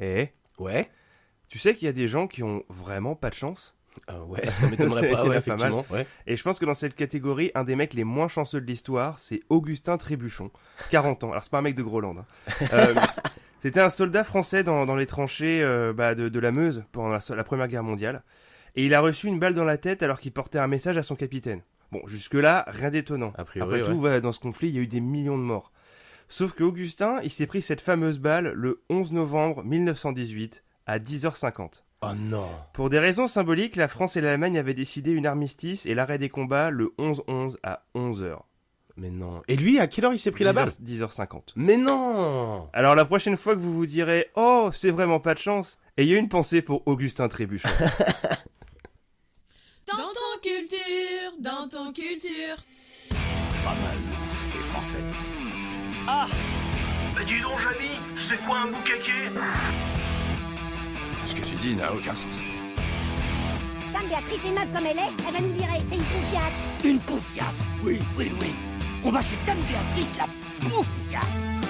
Eh, Ouais. tu sais qu'il y a des gens qui ont vraiment pas de chance? Ouais, ça m'étonnerait pas, Il y en ouais, a pas mal. effectivement. Ouais. Et je pense que dans cette catégorie, un des mecs les moins chanceux de l'histoire, c'est Augustin Trébuchon, 40 ans. Alors c'est pas un mec de Groland. C'était un soldat français dans les tranchées de la Meuse pendant la Première Guerre mondiale. Et il a reçu une balle dans la tête alors qu'il portait un message à son capitaine. Bon, jusque-là, rien d'étonnant. A priori, Après tout, dans ce conflit, il y a eu des millions de morts. Sauf que Augustin, il s'est pris cette fameuse balle le 11 novembre 1918 à 10h50. Oh non. Pour des raisons symboliques, la France et l'Allemagne avaient décidé une armistice et l'arrêt des combats le 11-11 à 11h. Mais non. Et lui, à quelle heure il s'est pris la balle? 10h50. Mais non. Alors la prochaine fois que vous vous direz « Oh, c'est vraiment pas de chance », ayez une pensée pour Augustin Trébuchon. Dans ton culture. Pas mal, c'est français. Ah bah dis donc, Jamy, c'est quoi un boucaquet? Ce que tu dis n'a aucun sens. Comme Béatrice est meuble comme elle va nous virer, c'est une confiance. Une poufiasse. Oui. On va chez Dame Béatrice, la poufiasse.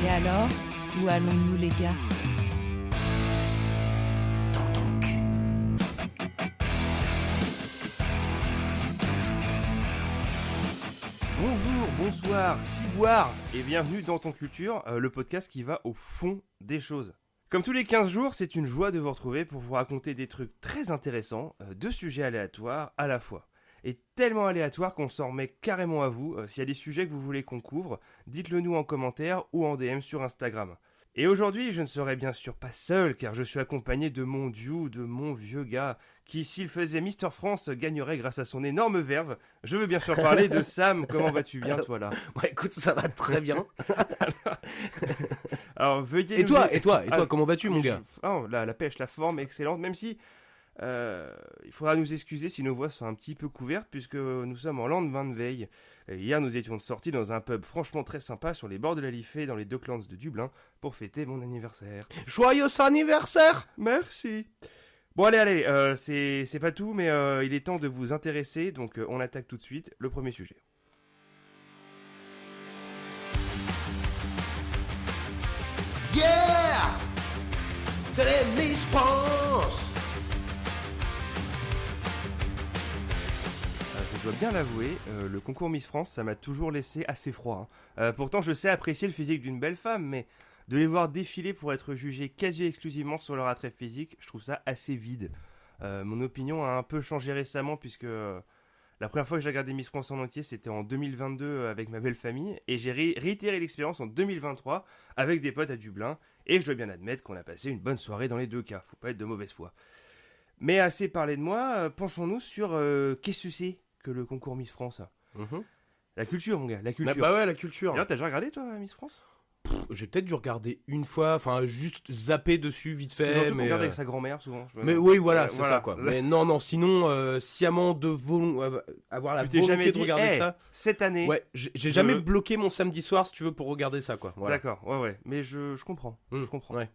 Et alors, où allons-nous les gars? Dans ton cul. Bonjour, bonsoir, ciboire et bienvenue dans Ton Culture, le podcast qui va au fond des choses. Comme tous les 15 jours, c'est une joie de vous retrouver pour vous raconter des trucs très intéressants, de sujets aléatoires à la fois. Et tellement aléatoires qu'on s'en remet carrément à vous. S'il y a des sujets que vous voulez qu'on couvre, dites-le nous en commentaire ou en DM sur Instagram. Et aujourd'hui, je ne serai bien sûr pas seul, car je suis accompagné de mon duo, de mon vieux gars, qui, s'il faisait Mister France, gagnerait grâce à son énorme verve. Je veux bien sûr parler de Sam. Comment vas-tu bien, toi, là? Ouais, écoute, ça va très bien. Alors, veuillez... Et toi, comment vas-tu, mon gars? Oh, la pêche, la forme, excellente, même si... il faudra nous excuser si nos voix sont un petit peu couvertes, puisque nous sommes en lendemain de veille. Et hier, nous étions sortis dans un pub franchement très sympa sur les bords de la Liffey, dans les Docklands de Dublin, pour fêter mon anniversaire. Joyeux anniversaire! Merci. Bon, allez, c'est pas tout, mais il est temps de vous intéresser, donc on attaque tout de suite le premier sujet. Yeah! C'est les Miss France! Je dois bien l'avouer, le concours Miss France, ça m'a toujours laissé assez froid. Pourtant, je sais apprécier le physique d'une belle femme, mais de les voir défiler pour être jugées quasi exclusivement sur leur attrait physique, je trouve ça assez vide. Mon opinion a un peu changé récemment, puisque la première fois que j'ai regardé Miss France en entier, c'était en 2022 avec ma belle famille, et j'ai réitéré l'expérience en 2023 avec des potes à Dublin, et je dois bien admettre qu'on a passé une bonne soirée dans les deux cas, faut pas être de mauvaise foi. Mais assez parlé de moi, penchons-nous sur qu'est-ce que c'est que le concours Miss France. La culture, mon gars, la culture. Bah ouais, la culture. D'ailleurs, t'as déjà regardé, toi, Miss France? J'ai peut-être dû regarder une fois, enfin juste zapper dessus vite C'est fait. surtout qu'on Mais regarde avec sa grand-mère, souvent. Mais oui, voilà, c'est voilà. ça quoi. Mais non, sinon, sciemment avoir la Tu t'es volonté jamais de dit, regarder ça. cette année... Ouais, j'ai jamais bloqué mon samedi soir, si tu veux, pour regarder ça quoi. Voilà. D'accord, ouais, mais je comprends, je comprends. Ouais.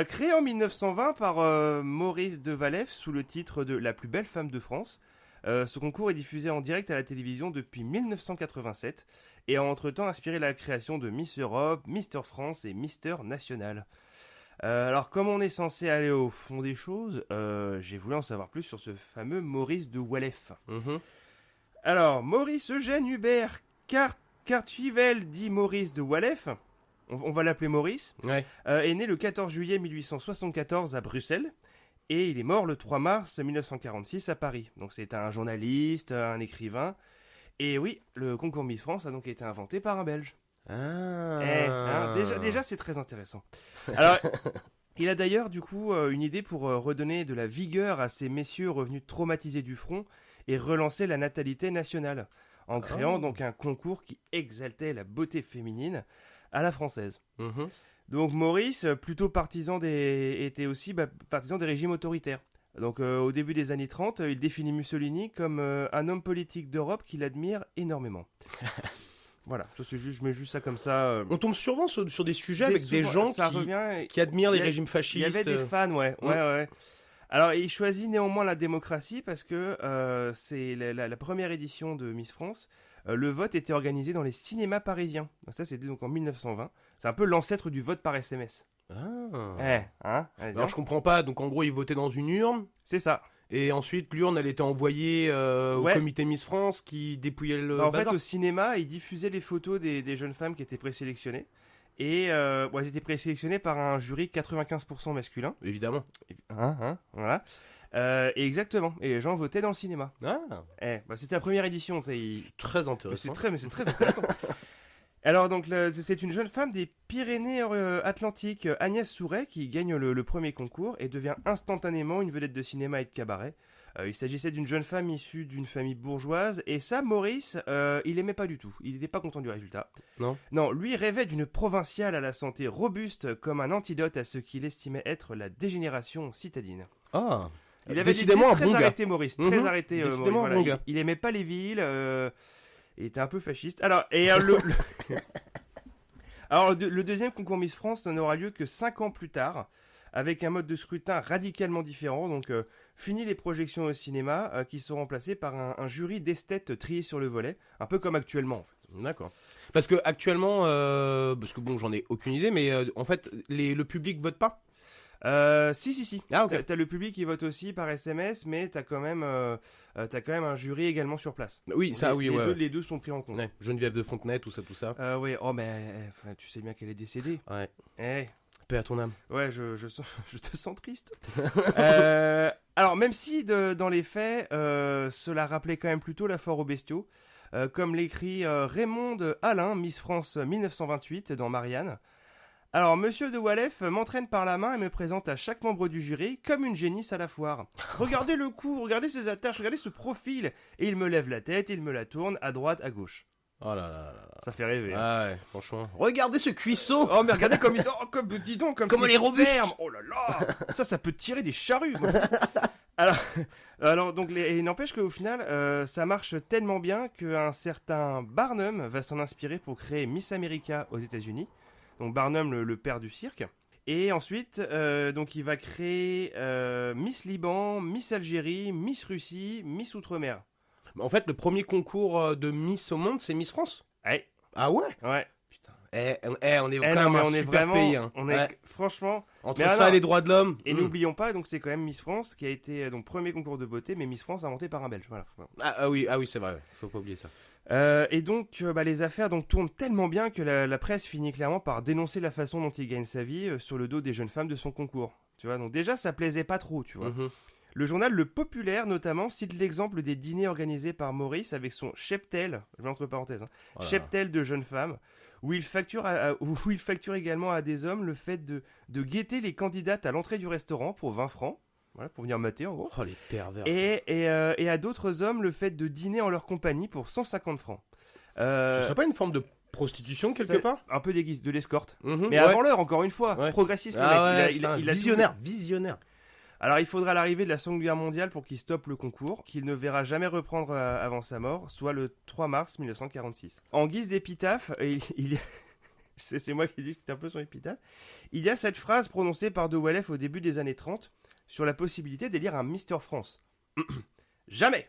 Créé en 1920 par Maurice de Valef sous le titre de La plus belle femme de France, ce concours est diffusé en direct à la télévision depuis 1987 et a entre-temps inspiré la création de Miss Europe, Mister France et Mister National. Alors, comme on est censé aller au fond des choses, j'ai voulu en savoir plus sur ce fameux Maurice de Walef. Alors, Maurice Eugène Hubert Cartuyvel dit Maurice de Walef, on va l'appeler Maurice, Ouais. est né le 14 juillet 1874 à Bruxelles. Et il est mort le 3 mars 1946 à Paris. Donc c'est un journaliste, un écrivain. Et oui, le concours Miss France a donc été inventé par un Belge. Déjà c'est très intéressant. Alors, il a d'ailleurs du coup une idée pour redonner de la vigueur à ces messieurs revenus traumatisés du front et relancer la natalité nationale, en créant donc un concours qui exaltait la beauté féminine à la française. Donc Maurice, plutôt était aussi partisan des régimes autoritaires. Donc au début des années 30, il définit Mussolini comme un homme politique d'Europe qu'il admire énormément. Voilà, je mets juste ça comme ça. On tombe souvent sur des sujets C'est avec des souvent- gens ça revient, qui admirent les il y a- régimes Il fascistes. y avait des fans, ouais. Alors il choisit néanmoins la démocratie parce que c'est la première édition de Miss France. le vote était organisé dans les cinémas parisiens. Ça, c'était donc en 1920. C'est un peu l'ancêtre du vote par SMS. Alors je comprends pas, donc en gros ils votaient dans une urne, C'est ça. et ensuite l'urne elle était envoyée au Ouais. comité Miss France qui dépouillait le En fait, bazar. au cinéma, ils diffusaient les photos des jeunes femmes qui étaient présélectionnées. Et elles étaient présélectionnées par un jury 95% masculin. Évidemment. Voilà. Et exactement. Et les gens votaient dans le cinéma. C'était la première édition. C'est très Mais intéressant. c'est très intéressant. Alors, donc, c'est une jeune femme des Pyrénées-Atlantiques, Agnès Souret, qui gagne le premier concours et devient instantanément une vedette de cinéma et de cabaret. Il s'agissait d'une jeune femme issue d'une famille bourgeoise, et ça, Maurice, il aimait pas du tout. Il n'était pas content du résultat. Non, lui rêvait d'une provinciale à la santé robuste comme un antidote à ce qu'il estimait être la dégénération citadine. Ah, Il avait décidément un très bon gars. arrêté, Maurice, très Mhm. arrêté. Maurice, Décidément un bon gars. Il aimait pas les villes, il était un peu fasciste. Alors, Alors, le deuxième concours Miss France n'aura lieu que 5 ans plus tard, avec un mode de scrutin radicalement différent. Donc, fini les projections au cinéma, qui sont remplacées par un jury d'esthètes triés sur le volet, un peu comme actuellement, en fait. D'accord. Parce que actuellement, parce que bon, j'en ai aucune idée, mais en fait, le public vote pas. Si. Ah, ok. T'as le public qui vote aussi par SMS, mais t'as quand même un jury également sur place. Oui, ça, oui, ouais. Les deux sont pris en compte. Ouais, Geneviève de Fontenay, tout ça. Oui, oh, mais tu sais bien qu'elle est décédée. Ouais. Eh, Paix à ton âme. ouais, je te sens triste. Alors, même si dans les faits, cela rappelait quand même plutôt la foire aux bestiaux, comme l'écrit Raymonde Alain, Miss France 1928, dans Marianne. Alors, Monsieur de Walef m'entraîne par la main et me présente à chaque membre du jury comme une génisse à la foire. Regardez le cou, regardez ses attaches, regardez ce profil. Et il me lève la tête, il me la tourne à droite, à gauche. Oh là là là là. Ça fait rêver. Hein. Ah ouais, franchement. Regardez ce cuisseau. Oh, mais regardez comme ils sont, dis donc, comme elle c'est est robuste. ferme. Oh là là, ça peut tirer des charrues. Moi. Alors donc, il n'empêche qu'au final, ça marche tellement bien qu'un certain Barnum va s'en inspirer pour créer Miss America aux États-Unis. Donc Barnum, le père du cirque. Et ensuite, donc il va créer Miss Liban, Miss Algérie, Miss Russie, Miss Outre-mer. En fait, le premier concours de Miss au monde, c'est Miss France. Ouais. Ah ouais. Ouais. Putain. On est quand Non, même mais un on est super vraiment, pays. Hein. on est Ouais. franchement. Entre Mais ça alors- et les droits de l'homme. Et n'oublions pas, donc c'est quand même Miss France qui a été donc premier concours de beauté, mais Miss France inventé par un Belge. Voilà. Ah oui, c'est vrai. Faut pas oublier ça. Et donc, les affaires donc tournent tellement bien que la presse finit clairement par dénoncer la façon dont il gagne sa vie sur le dos des jeunes femmes de son concours. Tu vois, donc déjà ça plaisait pas trop, tu vois. Mhm. Le journal Le Populaire notamment cite l'exemple des dîners organisés par Maurice avec son cheptel, je mets entre parenthèses, Oh là là. cheptel de jeunes femmes, où il facture également à des hommes le fait de guetter les candidates à l'entrée du restaurant pour 20 francs. Voilà, pour venir mater en gros. Oh les pervers. Et à d'autres hommes le fait de dîner en leur compagnie pour 150 francs. Ce serait pas une forme de prostitution quelque c'est part? Un peu de l'escorte. Mhm, Mais ouais. avant l'heure, encore une fois. Ouais. Progressiste, le Ah mec. ouais, Il a tout visionnaire, visionnaire. Alors il faudra l'arrivée de la Seconde Guerre mondiale pour qu'il stoppe le concours, qu'il ne verra jamais reprendre avant sa mort, soit le 3 mars 1946. En guise d'épitaphe, c'est moi qui dis que c'est un peu son épitaphe, il y a cette phrase prononcée par De Walef au début des années 30 sur la possibilité d'élire un Mister France. Jamais.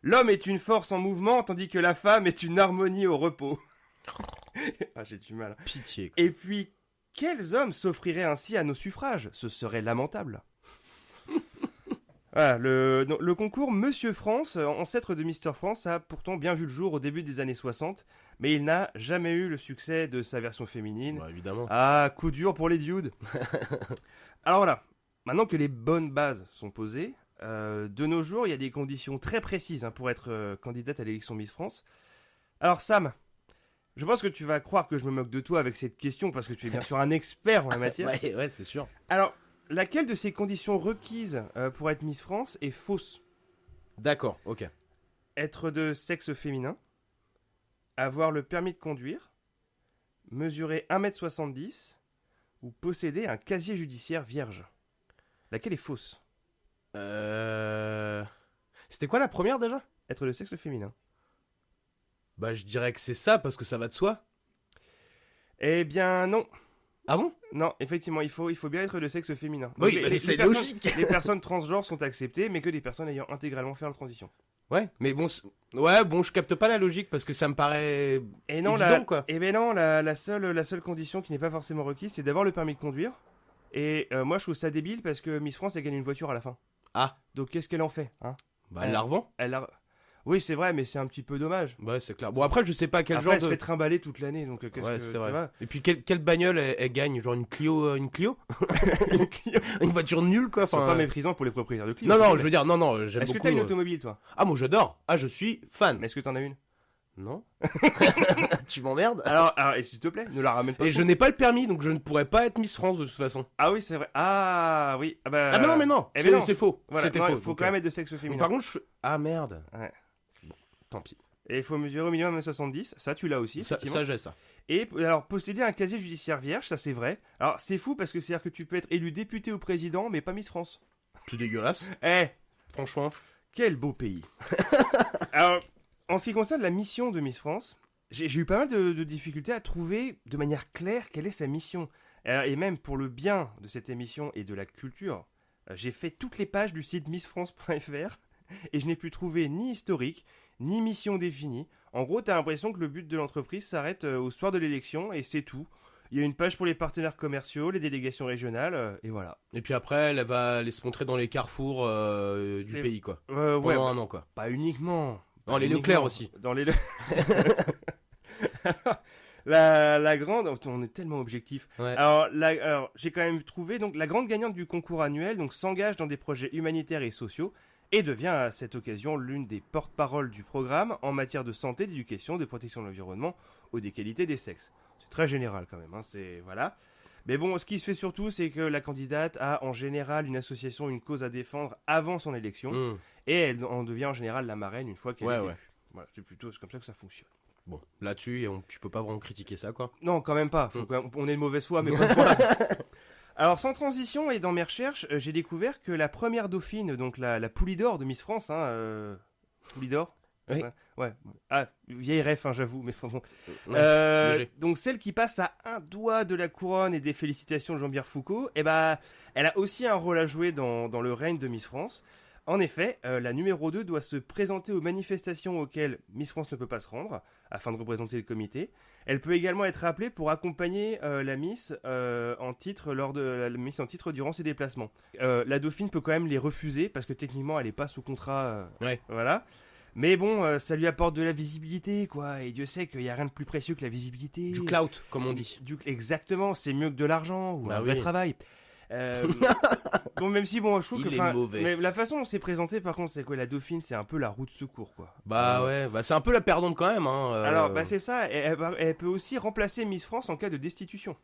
L'homme est une force en mouvement tandis que la femme est une harmonie au repos. Ah, j'ai du mal. Pitié. Et puis, quels hommes s'offriraient ainsi à nos suffrages? Ce serait lamentable. Voilà, le concours Monsieur France, ancêtre de Mister France, a pourtant bien vu le jour au début des années 60, mais il n'a jamais eu le succès de sa version féminine. Bah, évidemment. Ah, coup dur pour les dudes. Alors voilà, maintenant que les bonnes bases sont posées, de nos jours, il y a des conditions très précises pour être candidate à l'élection Miss France. Alors Sam, je pense que tu vas croire que je me moque de toi avec cette question parce que tu es bien sûr un expert en la matière. Ouais, c'est sûr. Alors, laquelle de ces conditions requises pour être Miss France est fausse? D'accord, ok. Être de sexe féminin, avoir le permis de conduire, mesurer 1m70 ou posséder un casier judiciaire vierge. Laquelle est fausse? C'était quoi la première déjà? Être de sexe féminin. Bah je dirais que c'est ça parce que ça va de soi. Eh bien non. Ah bon? Non, effectivement, il faut bien être de sexe féminin. Oui, Donc, mais c'est personnes- logique. Les personnes transgenres sont acceptées, mais que des personnes ayant intégralement fait la transition. Ouais, mais bon, ouais, bon, je capte pas la logique parce que ça me paraît Et non, évident, quoi. Et ben non, la seule condition qui n'est pas forcément requise, c'est d'avoir le permis de conduire. Et moi, je trouve ça débile parce que Miss France, elle gagne une voiture à la fin. Ah. Donc, qu'est-ce qu'elle en fait, hein? Bah, elle la revend. Oui, c'est vrai, mais c'est un petit peu dommage. Ouais, c'est clair. Bon, après, je sais pas quel Après, genre elle se de. fait trimballer toute l'année, donc qu'est-ce Ouais, que c'est tu vrai. vois? Et puis, quelle bagnole elle gagne? Genre une Clio? Une Clio. Une voiture nulle, quoi. Ils sont Enfin, pas méprisants pour les propriétaires de Clio. Non, s'il non, te je plaît. veux dire, non, j'aime Est-ce beaucoup. que t'as une automobile, toi? Ah, moi, j'adore. Ah, je suis fan. Mais est-ce que t'en as une? Non. Tu m'emmerdes. Alors, et s'il te plaît, ne la ramène pas. Et trop. je n'ai pas le permis, donc je ne pourrais pas être Miss France de toute façon. Ah oui, c'est vrai. Ah oui. Ah, bah, Ah, mais non, eh ben non. c'est faux. Voilà, C'était non, faux. il faut donc, quand même être de sexe donc, féminin. par contre, ah merde. Ouais. Bon, tant pis. Et il faut mesurer au minimum 1m70. Ça, tu l'as aussi, Ça, effectivement. ça j'ai ça. Et alors, posséder un casier judiciaire vierge, ça c'est vrai. Alors, c'est fou parce que c'est-à-dire que tu peux être élu député ou président, mais pas Miss France. C'est dégueulasse. Eh, Franchement. quel beau pays. Alors, en ce qui concerne la mission de Miss France, j'ai eu pas mal de difficultés à trouver de manière claire quelle est sa mission. Et même pour le bien de cette émission et de la culture, j'ai fait toutes les pages du site missfrance.fr et je n'ai pu trouver ni historique, ni mission définie. En gros, t'as l'impression que le but de l'entreprise s'arrête au soir de l'élection et c'est tout. Il y a une page pour les partenaires commerciaux, les délégations régionales, et voilà. Et puis après, elle va aller se montrer dans les carrefours du Les- pays, quoi. Ouais, Pendant un an, quoi. pas uniquement. Non, les Uniquement. Leclerc aussi. Dans les... la grande... oh, on est tellement objectif. Ouais. Alors, j'ai quand même trouvé donc la grande gagnante du concours annuel donc s'engage dans des projets humanitaires et sociaux et devient à cette occasion l'une des porte-paroles du programme en matière de santé, d'éducation, de protection de l'environnement ou d'égalité des sexes. C'est très général quand même, hein, c'est voilà. Mais bon, ce qui se fait surtout, c'est que la candidate a en général une association, une cause à défendre avant son élection, Mmh. et elle en devient en général la marraine une fois qu'elle Ouais, est ouais. élue. Voilà, c'est comme ça que ça fonctionne. Bon, là-dessus, tu peux pas vraiment critiquer ça, quoi. Non, quand même pas. Mm. On est de mauvaise foi, mais pas de foi. Alors, sans transition, et dans mes recherches, j'ai découvert que la première dauphine, donc la Poulidor de Miss France, Poulidor. Oui. Ouais. Ah, vieille ref, j'avoue, mais bon. Ouais, léger. Donc celle qui passe à un doigt de la couronne et des félicitations de Jean-Pierre Foucault, elle a aussi un rôle à jouer dans le règne de Miss France. En effet, la numéro 2 doit se présenter aux manifestations auxquelles Miss France ne peut pas se rendre, afin de représenter le comité. Elle peut également être appelée pour accompagner la Miss en titre durant ses déplacements. La Dauphine peut quand même les refuser, parce que techniquement elle n'est pas sous contrat. Ouais. Voilà. Mais bon, ça lui apporte de la visibilité, quoi. Et Dieu sait qu'il n'y a rien de plus précieux que la visibilité. Du clout, comme on dit. Exactement, c'est mieux que de l'argent ou Bah un vrai oui. travail. Bon, même si, bon, je trouve Il que... est enfin, mauvais. mais la façon dont c'est présenté, par contre, c'est quoi? La Dauphine, c'est un peu la roue de secours, quoi. Bah ouais, bah c'est un peu la perdante quand même, hein. Alors, bah c'est ça, elle peut aussi remplacer Miss France en cas de destitution.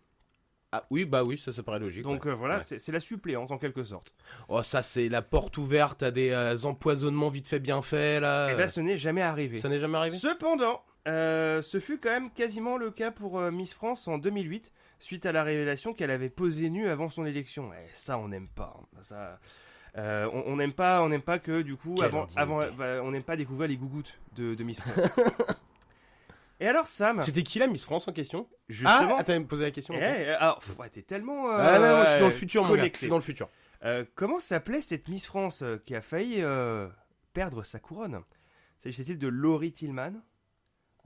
Ah oui, ça paraît logique. Donc ouais. voilà, Ouais. c'est la suppléante en quelque sorte. Oh, ça, c'est la porte ouverte à des empoisonnements vite fait, bien fait, là. Et là, ce n'est jamais arrivé. Ça n'est jamais arrivé. Cependant, ce fut quand même quasiment le cas pour Miss France en 2008, suite à la révélation qu'elle avait posé nue avant son élection. Et ça, on n'aime pas. hein. Ça, on n'aime pas que du coup, Quelle on n'aime pas découvrir les gougouttes de Miss France. Et alors, Sam, C'était qui la Miss France en question? justement, Ah, t'as posé la question. ok. alors, ouais, t'es tellement Ah non, je suis dans le futur, mon gars. Je connecté. suis dans le futur. Comment s'appelait cette Miss France qui a failli perdre sa couronne? S'agissait-il de Laurie Tillman,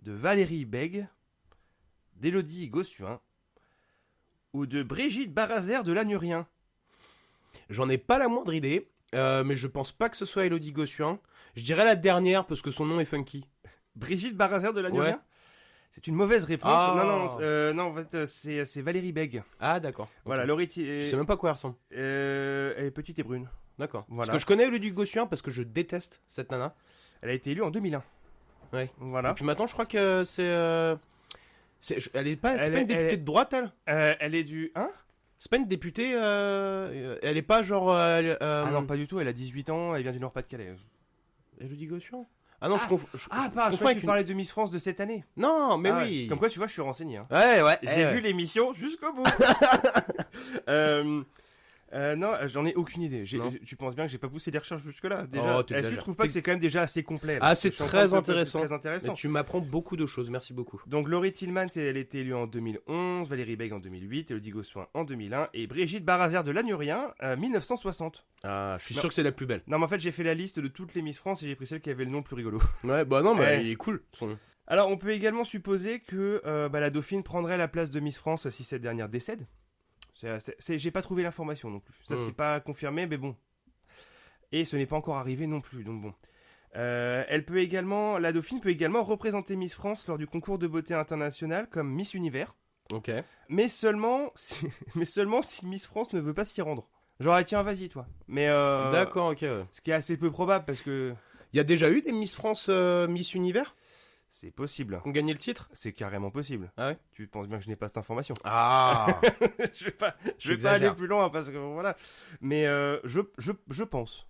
de Valérie Bègue, d'Élodie Gossuin ou de Brigitte Barazer de Lanurien? J'en ai pas la moindre idée, mais je pense pas que ce soit Élodie Gossuin. Je dirais la dernière parce que son nom est funky. Brigitte Barazer de Lanurien? Ouais. C'est une mauvaise réponse. Ah. Non, en fait, c'est Valérie Bègue. Ah d'accord. Voilà, Ok. Laurie Je sais même pas à quoi elle ressemble. elle est petite et brune. D'accord. Voilà. Parce que je connais Élodie Gossuin parce que je déteste cette nana. Elle a été élue en 2001. Ouais. Voilà. Et puis maintenant, je crois que c'est. Elle est pas. C'est Elle pas est- une députée elle est- de droite, elle. Elle est du... Hein? C'est pas une députée. Elle est pas genre. Ah non, pas du tout, elle a 18 ans, elle vient du Nord-Pas-de-Calais. Élodie Gossuin. Ah non, Ah. je confonds. Ah, je pas, je confonds crois que avec tu une- parlais de Miss France de cette année. Non, mais Ah ouais. oui. Comme quoi, tu vois, je suis renseigné. Hein. Ouais, ouais. J'ai ouais. vu l'émission jusqu'au bout. Non, j'en ai aucune idée. Non. Tu penses bien que j'ai pas poussé des recherches jusque-là déjà. Oh, Est-ce que tu t'exagères. trouves pas que c'est quand même déjà assez complet là Ah, c'est Je suis en très train de te- intéressant. C'est très intéressant. Mais tu m'apprends beaucoup de choses, merci beaucoup. Donc Laurie Tillman, elle a été élue en 2011, Valérie Beg en 2008, Elodie Gossuin en 2001 et Brigitte Barazer de Lanurien 1960. Ah, je suis Non. sûr que c'est la plus belle. Non mais en fait j'ai fait la liste de toutes les Miss France et j'ai pris celle qui avait le nom le plus rigolo. Ouais, bah non, mais Ouais. il est cool. Son... Alors on peut également supposer que la Dauphine prendrait la place de Miss France si cette dernière décède. J'ai pas trouvé l'information non plus. Ça c'est pas confirmé mais bon. Et ce n'est pas encore arrivé non plus donc bon. La Dauphine peut également représenter Miss France lors du concours de beauté international comme Miss Univers. Ok. Mais seulement si Miss France ne veut pas s'y rendre. Genre, ah, tiens, vas-y, toi. Mais D'accord, ok. Ouais. ce qui est assez peu probable parce que Il y a déjà eu des Miss France, Miss Univers c'est possible. qui ont gagné le titre? C'est carrément possible. Ah ouais? Tu penses bien que je n'ai pas cette information. Ah. Je vais pas exagères. aller plus loin parce que voilà. Mais je pense.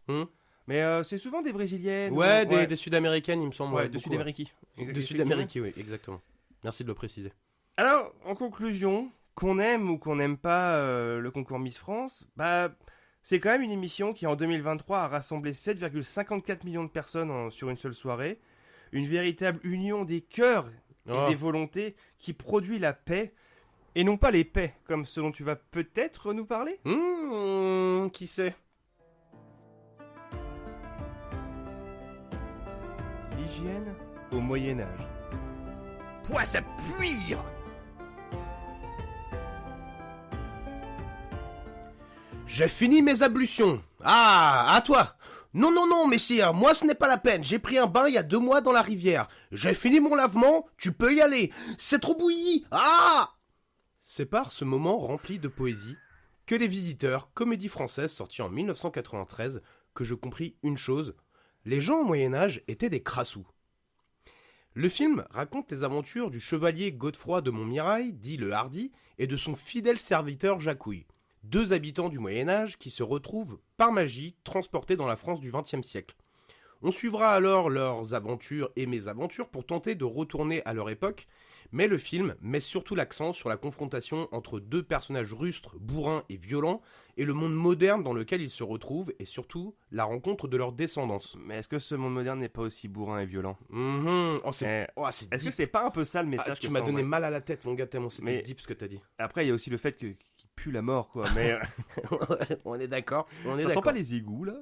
Mais c'est souvent des brésiliennes. Ouais, ou- des Sud-Américaines, il me semble. Ouais, ouais, de beaucoup, Sud-Amérique. ouais. De Sud-Amérique, oui, exactement. Merci de le préciser. Alors, en conclusion, qu'on aime ou qu'on n'aime pas le concours Miss France, c'est quand même une émission qui en 2023 a rassemblé 7,54 millions de personnes sur une seule soirée. Une véritable union des cœurs et des volontés qui produit la paix, et non pas les paix, comme ce dont tu vas peut-être nous parler. Qui sait? L'hygiène au Moyen-Âge. Poisse à puire. J'ai fini mes ablutions. Ah, à toi. Non, non, non, messire, moi ce n'est pas la peine. J'ai pris un bain il y a 2 mois dans la rivière. J'ai fini mon lavement, tu peux y aller. C'est trop bouilli. Ah! C'est par ce moment rempli de poésie que Les Visiteurs, comédie française sortie en 1993, que je compris une chose. Les gens au Moyen-Âge étaient des crassous. Le film raconte les aventures du chevalier Godefroy de Montmirail, dit le Hardi, et de son fidèle serviteur Jacouille. 2 habitants du Moyen-Âge qui se retrouvent, par magie, transportés dans la France du XXe siècle. On suivra alors leurs aventures et mésaventures pour tenter de retourner à leur époque, mais le film met surtout l'accent sur la confrontation entre 2 personnages rustres, bourrins et violents, et le monde moderne dans lequel ils se retrouvent, et surtout la rencontre de leur descendance. Mais est-ce que ce monde moderne n'est pas aussi bourrin et violent Oh, c'est Est-ce que deep. c'est pas un peu ça le message Tu que m'as ça donné envoie mal à la tête, mon gars, tellement c'était Mais- deep ce que t'as dit. Après, il y a aussi le fait qu'il pue la mort, quoi. Mais On est d'accord. On est ça sent d'accord. pas les égouts, là.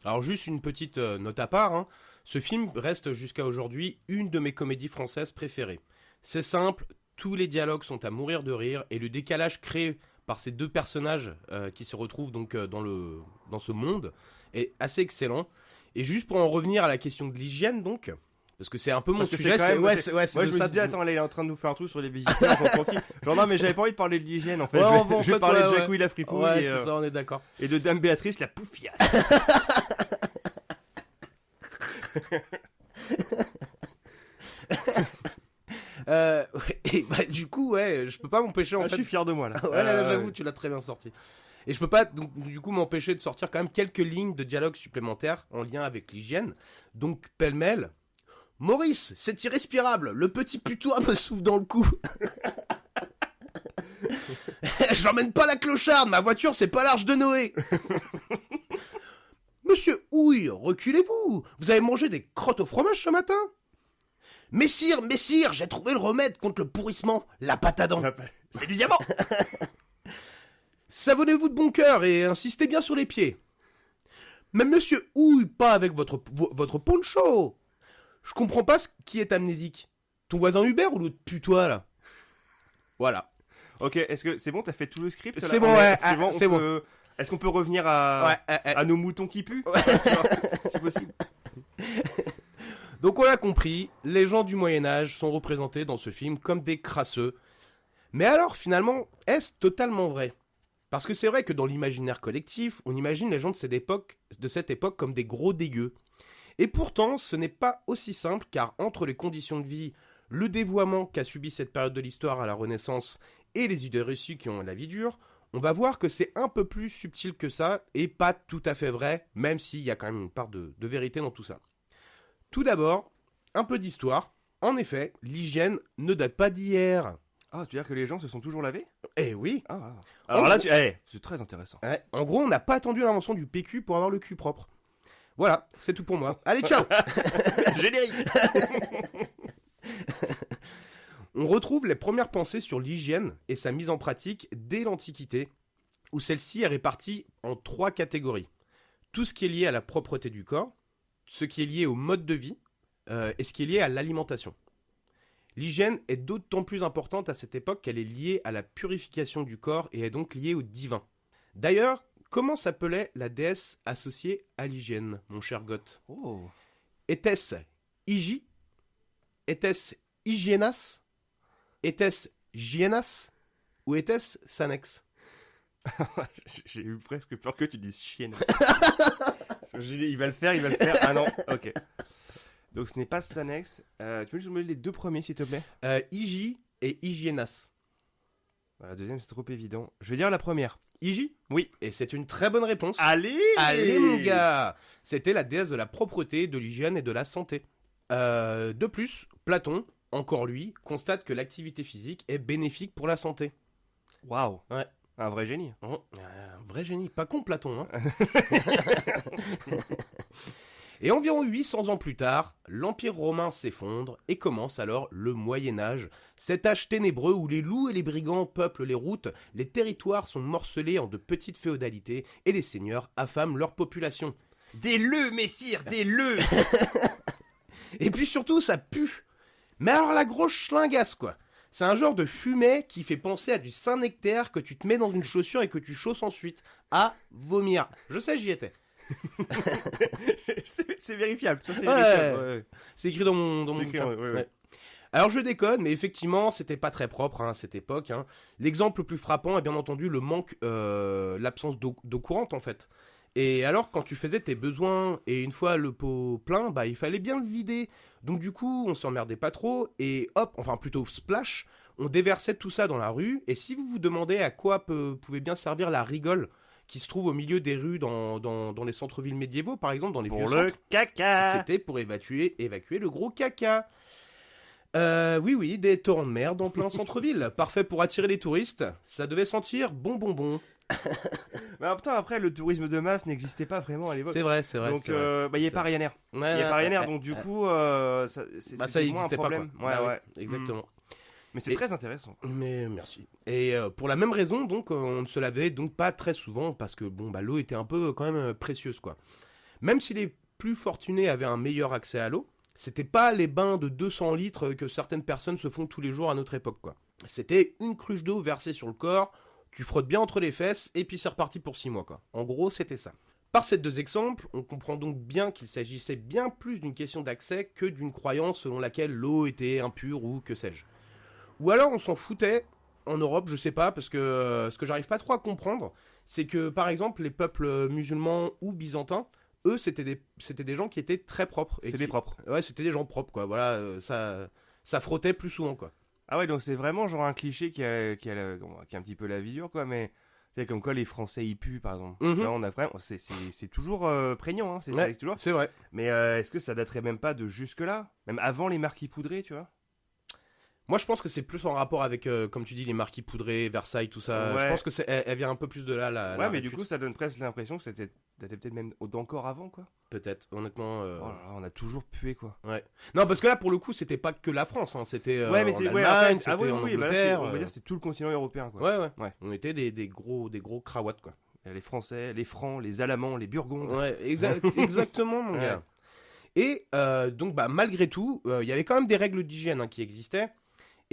Alors juste une petite note à part, hein. Ce film reste jusqu'à aujourd'hui une de mes comédies françaises préférées. C'est simple, tous les dialogues sont à mourir de rire et le décalage créé par ces 2 personnages qui se retrouvent donc dans ce monde est assez excellent. Et juste pour en revenir à la question de l'hygiène donc, parce que c'est un peu mon Parce que sujet, c'est quand même- ouais, c'est- ouais, c'est Moi, de je me ça suis dit, de- attends, là, il est en train de nous faire un truc sur les visiteurs, j'en tranquille. Genre, non, mais j'avais pas envie de parler de l'hygiène, en fait. Ouais, je vais, bon, en je vais fait, parler de ouais, Jacouille la fripouille Ouais, et, c'est ça, on est d'accord. et de Dame Béatrice la poufiasse. Et bah, du coup, ouais, je peux pas m'empêcher en Ah, fait. je suis fier de moi, là. Ouais, j'avoue, tu l'as très bien sorti. Et je peux pas, donc, du coup, m'empêcher de sortir quand même quelques lignes de dialogue supplémentaires en lien avec l'hygiène. Donc, pêle-mêle. Maurice, c'est irrespirable. Le petit putois me souffle dans le cou. Je n'emmène pas la clocharde. Ma voiture, c'est pas l'arche de Noé. Monsieur Houille, reculez-vous. Vous avez mangé des crottes au fromage ce matin? Messire, j'ai trouvé le remède contre le pourrissement. La pâte à dents. C'est du diamant. Savonnez-vous de bon cœur et insistez bien sur les pieds. Mais monsieur Houille, pas avec votre poncho. Je comprends pas ce qui est amnésique. Ton voisin Hubert ou l'autre putois, là? Voilà. Ok, est-ce que c'est bon, t'as fait tout le script là C'est bon, On est- ouais, C'est bon, c'est on bon. peut- Est-ce qu'on peut revenir à nos moutons qui puent Si possible. Donc on l'a compris, les gens du Moyen-Âge sont représentés dans ce film comme des crasseux. Mais alors, finalement, est-ce totalement vrai? Parce que c'est vrai que dans l'imaginaire collectif, on imagine les gens de cette époque comme des gros dégueux. Et pourtant, ce n'est pas aussi simple, car entre les conditions de vie, le dévoiement qu'a subi cette période de l'histoire à la Renaissance et les idées reçues qui ont la vie dure, on va voir que c'est un peu plus subtil que ça, et pas tout à fait vrai, même s'il y a quand même une part de vérité dans tout ça. Tout d'abord, un peu d'histoire. En effet, l'hygiène ne date pas d'hier. Ah, tu veux dire que les gens se sont toujours lavés? Eh oui. Ah. Alors là, c'est très intéressant. Ouais. En gros, on n'a pas attendu l'invention du PQ pour avoir le cul propre. Voilà, c'est tout pour moi. Allez, ciao. Générique. On retrouve les premières pensées sur l'hygiène et sa mise en pratique dès l'Antiquité, où celle-ci est répartie en 3 catégories. Tout ce qui est lié à la propreté du corps, ce qui est lié au mode de vie, et ce qui est lié à l'alimentation. L'hygiène est d'autant plus importante à cette époque qu'elle est liée à la purification du corps et est donc liée au divin. D'ailleurs, comment s'appelait la déesse associée à l'hygiène, mon cher Goth? Oh. Était-ce Hygie? Était-ce Hygienas? Était-ce Gienas? Ou était-ce Sanex? J'ai eu presque peur que tu dises chienne. Il va le faire. Ah non, ok. Donc ce n'est pas Sanex. Tu peux juste me donner les 2 premiers, s'il te plaît? Hygie et Hygienas. La deuxième, c'est trop évident. Je vais dire la première. Hygie? Oui. Et c'est une très bonne réponse. Allez! Allez mon gars! C'était la déesse de la propreté, de l'hygiène et de la santé. De plus, Platon, encore lui, constate que l'activité physique est bénéfique pour la santé. Waouh! Ouais. Un vrai génie. Oh, un vrai génie, pas con Platon. Hein. Et environ 800 ans plus tard, l'Empire romain s'effondre et commence alors le Moyen-Âge, cet âge ténébreux où les loups et les brigands peuplent les routes, les territoires sont morcelés en de petites féodalités et les seigneurs affament leur population. Des leux, messire, des leux! Et puis surtout, ça pue. Mais alors la grosse schlingasse, quoi. C'est un genre de fumée qui fait penser à du Saint-Nectaire que tu te mets dans une chaussure et que tu chausses ensuite. À vomir. Je sais, j'y étais. C'est vérifiable. Ça, c'est Ouais. vérifiable. Ouais. C'est écrit dans mon C'est écrit, bouquin. ouais. Ouais. Alors je déconne, mais effectivement, c'était pas très propre à cette époque. Hein. L'exemple le plus frappant est bien entendu le manque, l'absence d'eau courante en fait. Et alors, quand tu faisais tes besoins et une fois le pot plein, bah il fallait bien le vider. Donc du coup, on s'emmerdait pas trop et hop, enfin plutôt splash, on déversait tout ça dans la rue. Et si vous vous demandez à quoi pouvait bien servir la rigole qui se trouve au milieu des rues dans les centres-villes médiévaux, par exemple, dans les Pour vieux le centres, caca! c'était pour évacuer le gros caca. Oui, des torrents de merde en plein centre-ville. Parfait pour attirer les touristes. Ça devait sentir bon. Mais en même temps, après, le tourisme de masse n'existait pas vraiment à l'époque. C'est vrai. Donc, il n'y a pas Ryanair. Il n'y a pas Ryanair, donc du coup, ça c'est moins un existait pas, problème. quoi. Ouais, Bah oui, ouais. exactement. Mais c'est Et- très intéressant. Mais merci. Et pour la même raison, donc, on ne se lavait donc pas très souvent parce que l'eau était un peu quand même précieuse, quoi. Même si les plus fortunés avaient un meilleur accès à l'eau, c'était pas les bains de 200 litres que certaines personnes se font tous les jours à notre époque, quoi. C'était une cruche d'eau versée sur le corps, tu frottes bien entre les fesses et puis c'est reparti pour 6 mois, quoi. En gros, c'était ça. Par ces 2 exemples, on comprend donc bien qu'il s'agissait bien plus d'une question d'accès que d'une croyance selon laquelle l'eau était impure ou que sais-je. Ou alors on s'en foutait en Europe, je sais pas, parce que ce que j'arrive pas trop à comprendre, c'est que par exemple les peuples musulmans ou byzantins, eux c'était des gens qui étaient très propres. C'était des propres. Ouais, c'était des gens propres, quoi. Voilà, ça frottait plus souvent, quoi. Ah ouais, donc c'est vraiment genre un cliché qui a un petit peu la vie dure, quoi, mais c'est comme quoi les Français y puent, par exemple. Mhm. Tu vois, on a vraiment, c'est toujours prégnant, hein, ça Ouais, existe toujours. c'est vrai. Mais est-ce que ça daterait même pas de jusque-là? Même avant les marquis poudrés, tu vois? Moi, je pense que c'est plus en rapport avec, comme tu dis, les marquis poudrés, Versailles, tout ça. Ouais. Je pense que elle vient un peu plus de là, Ouais, mais du coup, ça donne presque l'impression que c'était peut-être même d'encore avant, quoi. peut-être, honnêtement. Oh là là, on a toujours pué, quoi. Non, parce que là, pour le coup, c'était pas que la France, hein. C'était Ouais, mais en c'est Allemagne, après, c'était oui, en oui, bah là, Angleterre. on va dire c'est tout le continent européen, quoi. Ouais. Ouais. On était des gros crawattes, quoi. Les Français, les Francs, les Alamans, les Burgondes. Ouais, exactement, mon Ouais. gars. Et donc, malgré tout, il y avait quand même des règles d'hygiène, hein, qui existaient.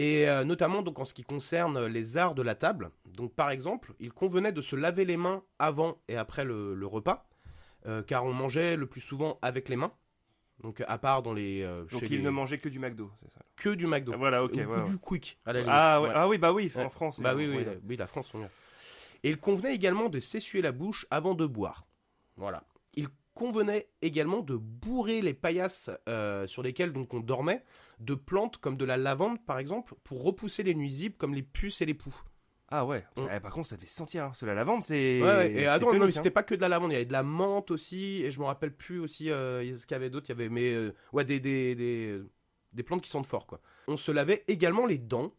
Et notamment donc en ce qui concerne les arts de la table. Donc par exemple, il convenait de se laver les mains avant et après le repas, car on mangeait le plus souvent avec les mains. Donc à part dans les... Donc chez ils les- ne mangeaient que du McDo, c'est ça. que du McDo. Ah, voilà, ok. Ou ouais, ouais. du Quick, à la limite. Ah, ouais. Ouais. Ah oui, bah oui, Ouais. en France. Bah oui, évidemment, oui, la France, on y est. Et il convenait également de s'essuyer la bouche avant de boire. Voilà. Il convenait également de bourrer les paillasses sur lesquelles donc on dormait de plantes comme de la lavande par exemple pour repousser les nuisibles comme les puces et les poux. Ah ouais. Par contre, ça fait sentir. Hein. Parce que la lavande, c'est. Ouais. Et c'est attends, non, tonique, mais c'était hein. pas que de la lavande, il y avait de la menthe aussi et je me rappelle plus aussi ce qu'il y avait d'autre. Il y avait des plantes qui sentent fort quoi. On se lavait également les dents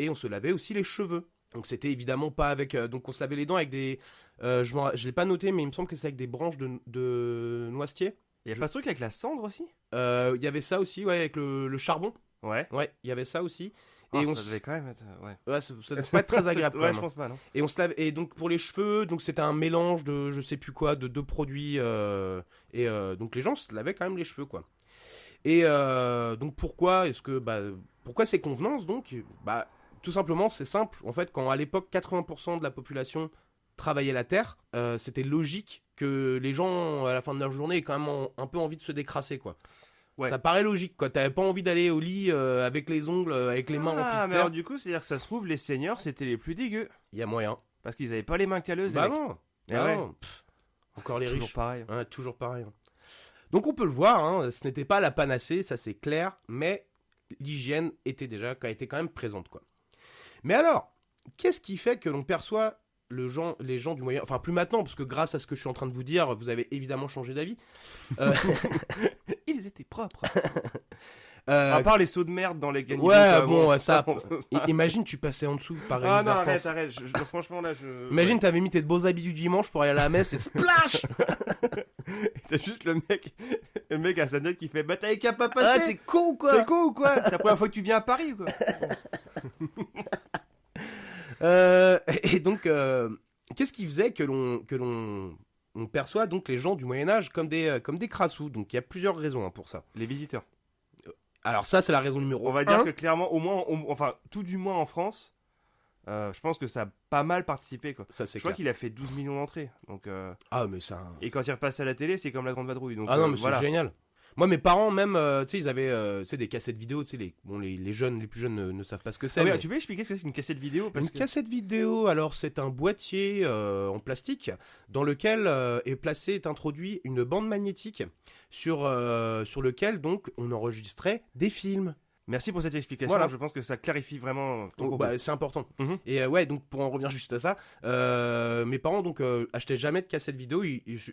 et on se lavait aussi les cheveux. Donc c'était évidemment pas avec... donc on se lavait les dents avec des... je l'ai pas noté, mais il me semble que c'est avec des branches de noisetier. Il y a pas ce truc avec la cendre aussi? Il y avait ça aussi, ouais, avec le charbon. Ouais. Ouais, il y avait ça aussi. Et on ça devait quand même être... Ouais. Ouais, ça devait pas être très agréable quand Ouais, même. je pense pas, non. Et on se lave. Et donc pour les cheveux, donc c'était un mélange de je sais plus quoi, de deux produits. Donc les gens se lavaient quand même les cheveux, quoi. Et donc pourquoi pourquoi ces convenances donc? Tout simplement, c'est simple. En fait, quand à l'époque 80% de la population travaillait la terre, c'était logique que les gens à la fin de leur journée aient quand même un peu envie de se décrasser, quoi. Ouais. Ça paraît logique, quoi. T'avais pas envie d'aller au lit avec les ongles, avec les mains remplies Ah, de mais terre. alors du coup, c'est-à-dire que ça se trouve, les seigneurs, c'était les plus dégueux. Il y a moyen. Parce qu'ils avaient pas les mains calleuses, Bah les mecs. non. Eh Ah ouais. non. Encore les Toujours riches. pareil. Ouais, toujours pareil. Donc on peut le voir, hein, ce n'était pas la panacée, ça c'est clair, mais l'hygiène était quand même présente, quoi. Mais alors, qu'est-ce qui fait que l'on perçoit les gens du Moyen... Enfin, plus maintenant, parce que grâce à ce que je suis en train de vous dire, vous avez évidemment changé d'avis. Ils étaient propres. Euh, À part les seaux de merde dans les caniveaux. Ouais, quoi, bon, ça... on peut- Imagine, tu passais en dessous par Ah non, inadvertance. arrête. Franchement, là, Imagine, ouais. t'avais mis tes beaux habits du dimanche pour aller à la messe et splash. T'as juste le mec à sa note qui fait bah t'avais qu'à pas Ah, passer. t'es con ou quoi? T'es con ou quoi? C'est la première fois que tu viens à Paris ou quoi? Et donc, qu'est-ce qui faisait que l'on perçoit donc les gens du Moyen-Âge comme des crassous? Donc il y a plusieurs raisons, hein, pour ça. Les visiteurs. Alors ça, c'est la raison numéro 1. On va dire que clairement, au moins, enfin, tout du moins en France, je pense que ça a pas mal participé, quoi. Ça, Je c'est crois clair. qu'il a fait 12 millions d'entrées. Donc, Ah, mais ça... et quand il repasse à la télé, c'est comme la grande vadrouille. Donc, Ah non, mais voilà. c'est génial. Moi, mes parents, même, tu sais, ils avaient des cassettes vidéo, tu sais, les jeunes, les plus jeunes ne savent pas ce que c'est. Ah oui, mais- tu peux expliquer ce que c'est qu'une cassette vidéo parce Une que... cassette vidéo, alors c'est un boîtier en plastique dans lequel est introduit une bande magnétique sur lequel donc on enregistrait des films. Merci pour cette explication. Voilà. Je pense que ça clarifie vraiment ton Donc, propos. c'est important. Mhm. Et ouais, donc pour en revenir juste à ça, mes parents donc achetaient jamais de cassette vidéo.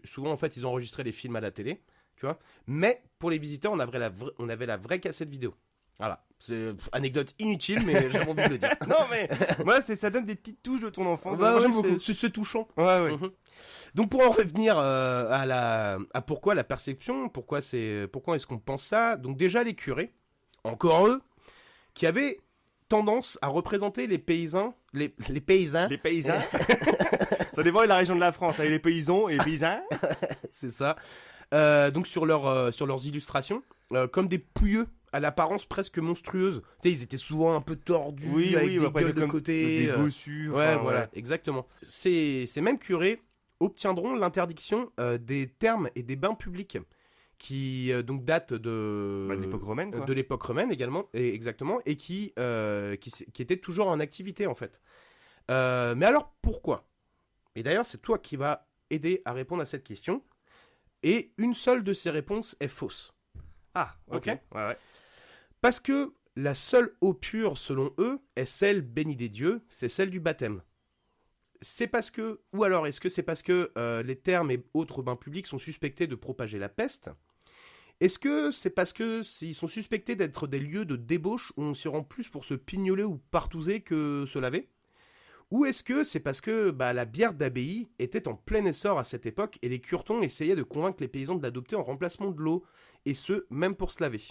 Souvent en fait ils enregistraient les films à la télé, tu vois. Mais pour les visiteurs, on avait la vraie cassette vidéo. Voilà, c'est anecdote inutile, mais j'avais envie de le dire. Non mais moi ça donne des petites touches de ton enfance. Bah Moi, ouais, j'aime beaucoup. c'est touchant. Ouais ouais. Mhm. Donc pour en revenir à pourquoi la perception, pourquoi est-ce qu'on pense ça? Donc déjà les curés, encore eux, qui avaient tendance à représenter les paysans, les paysans, Les paysans. Ça dépend de la région de la France. Avec les paysans et les paysans. c'est ça. Donc sur leurs illustrations, comme des pouilleux à l'apparence presque monstrueuse. Tu sais, ils étaient souvent un peu tordus, avec des après, gueules de comme côté. Des bossus. Ouais, enfin, voilà, exactement. Ces mêmes curés obtiendront l'interdiction des thermes et des bains publics, qui donc datent Bah, de l'époque romaine, quoi. de l'époque romaine également, exactement, et qui étaient toujours en activité en fait. Mais alors pourquoi? Et d'ailleurs, c'est toi qui vas aider à répondre à cette question. Et une seule de ces réponses est fausse. Ah, ok. Ok. Ouais, ouais. Parce que la seule eau pure, selon eux, est celle bénie des dieux, c'est celle du baptême. C'est parce que, ou alors est-ce que c'est parce que les thermes et autres bains publics sont suspectés de propager la peste? Est-ce que c'est parce que ils sont suspectés d'être des lieux de débauche où on s'y rend plus pour se pignoler ou partouzer que se laver? Ou est-ce que c'est parce que la bière d'abbaye était en plein essor à cette époque et les curetons essayaient de convaincre les paysans de l'adopter en remplacement de l'eau, et ce, même pour se laver?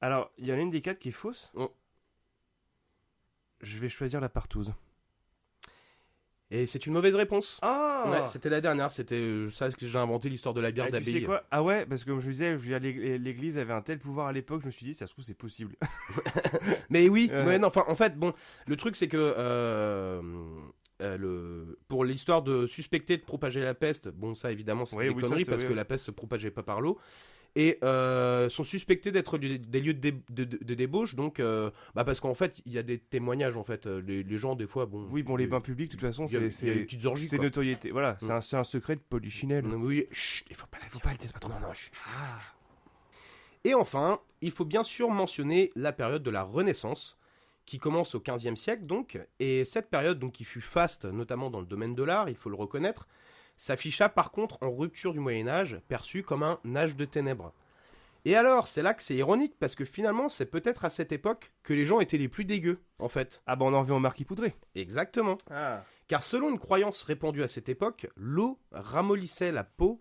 Alors, il y en a une des quatre qui est fausse. Oh. Je vais choisir la partouze. Et c'est une mauvaise réponse. Ah Ouais, c'était la dernière, c'était ça ce que j'ai inventé l'histoire de la bière Et tu d'abbaye. sais quoi? Ah ouais, parce que comme je disais, l'église avait un tel pouvoir à l'époque, je me suis dit, ça se trouve, c'est possible. Mais oui, Ouais. ouais, non, enfin en fait, bon, le truc c'est que pour l'histoire de suspecter de propager la peste, bon ça évidemment c'est Oui, des oui, ça, conneries c'est parce vrai, que oui. la peste se propageait pas par l'eau. Et sont suspectés d'être des lieux de débauche, donc parce qu'en fait il y a des témoignages en fait, les gens des fois bon. Oui, bon, les bains publics, de toute façon, il y a des c'est petites orgies c'est quoi. notoriété. Voilà, c'est un secret de polichinelle. Oui, chut, il faut pas Faut pas le dire, c'est pas trop Non, fort. non, chut. Ah. Et enfin, il faut bien sûr mentionner la période de la Renaissance, qui commence au XVe siècle donc, et cette période donc qui fut faste, notamment dans le domaine de l'art, il faut le reconnaître, s'afficha par contre en rupture du Moyen-Âge, perçu comme un âge de ténèbres. Et alors, c'est là que c'est ironique, parce que finalement, c'est peut-être à cette époque que les gens étaient les plus dégueux, en fait. Ah bah on en revient au marquis poudré. Exactement. Ah. Car selon une croyance répandue à cette époque, l'eau ramollissait la peau